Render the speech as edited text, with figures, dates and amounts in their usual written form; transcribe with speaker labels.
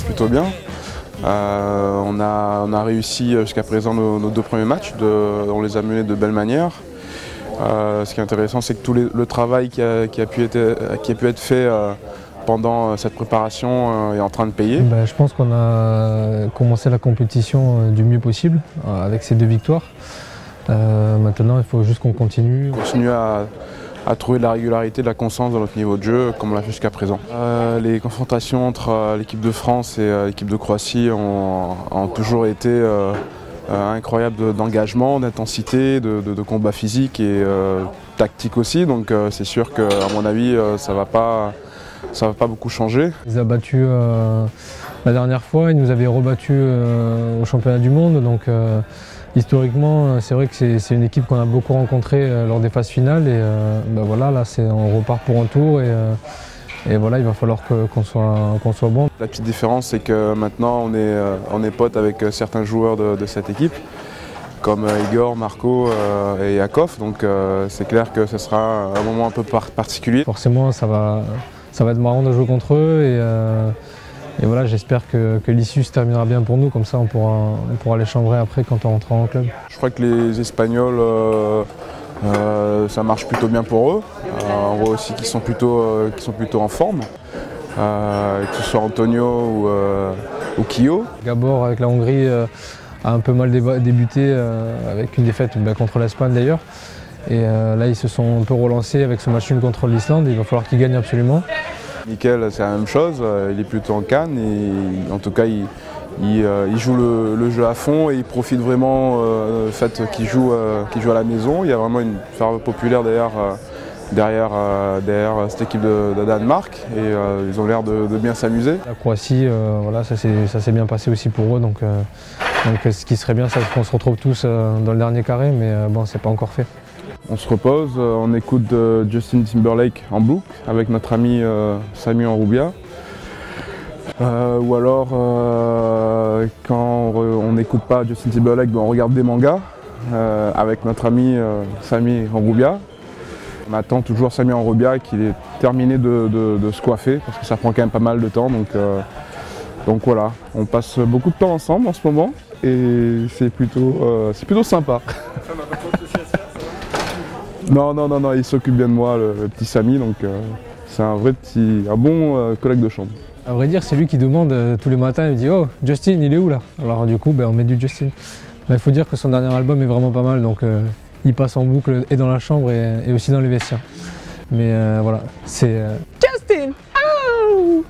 Speaker 1: passe plutôt bien. On a réussi jusqu'à présent nos 2 premiers matchs, on les a menés de belle manière. Ce qui est intéressant, c'est que tout le travail qui a pu être fait pendant cette préparation est en train de payer.
Speaker 2: Je pense qu'on a commencé la compétition du mieux possible avec ces 2 victoires. Maintenant, il faut juste qu'on continue.
Speaker 1: Continue à trouver de la régularité, de la constance dans notre niveau de jeu, comme on l'a fait jusqu'à présent. Les confrontations entre l'équipe de France et l'équipe de Croatie ont toujours été incroyables d'engagement, d'intensité, de combat physique et tactique aussi. Donc c'est sûr qu'à mon avis, ça va pas beaucoup changer.
Speaker 2: Ils ont battu la dernière fois, ils nous avaient rebattu au championnat du monde. Donc, historiquement, c'est vrai que c'est une équipe qu'on a beaucoup rencontrée lors des phases finales. Et voilà, là, on repart pour un tour. Et voilà, il va falloir qu'on soit bon.
Speaker 1: La petite différence, c'est que maintenant, on est potes avec certains joueurs de cette équipe, comme Igor, Marco et Yakov. Donc, c'est clair que ce sera un moment un peu particulier.
Speaker 2: Forcément, ça va être marrant de jouer contre eux. Et voilà, j'espère que l'issue se terminera bien pour nous, comme ça on pourra les chambrer après quand on rentrera en club.
Speaker 1: Je crois que les Espagnols, ça marche plutôt bien pour eux. On voit aussi qu'ils sont plutôt en forme, que ce soit Antonio ou Kio.
Speaker 2: Gabor avec la Hongrie a un peu mal débuté avec une défaite contre l'Espagne d'ailleurs. Et là ils se sont un peu relancés avec ce match nul contre l'Islande, il va falloir qu'ils gagnent absolument.
Speaker 1: Mickaël, c'est la même chose, il est plutôt en canne et en tout cas il joue le jeu à fond et il profite vraiment du fait qu'il joue à la maison. Il y a vraiment une ferveur populaire derrière cette équipe de Danemark et ils ont l'air de bien s'amuser.
Speaker 2: La Croatie, voilà, ça s'est bien passé aussi pour eux, donc ce qui serait bien, c'est qu'on se retrouve tous dans le dernier carré, mais bon, c'est pas encore fait.
Speaker 1: On se repose, on écoute Justin Timberlake en boucle avec notre ami Sami Enrubia. Ou alors, quand on n'écoute pas Justin Timberlake, on regarde des mangas avec notre ami Sami Enrubia. On attend toujours Sami Enrubia qu'il ait terminé de se coiffer parce que ça prend quand même pas mal de temps. Donc voilà, on passe beaucoup de temps ensemble en ce moment et c'est plutôt sympa. Non, il s'occupe bien de moi, le petit Sami, donc c'est un bon collègue de chambre.
Speaker 2: À vrai dire, c'est lui qui demande tous les matins, il me dit « Oh, Justin, il est où là ?» Alors du coup, on met du Justin. Il faut dire que son dernier album est vraiment pas mal, donc il passe en boucle et dans la chambre et aussi dans les vestiaires. Mais voilà, c'est Justin! Oh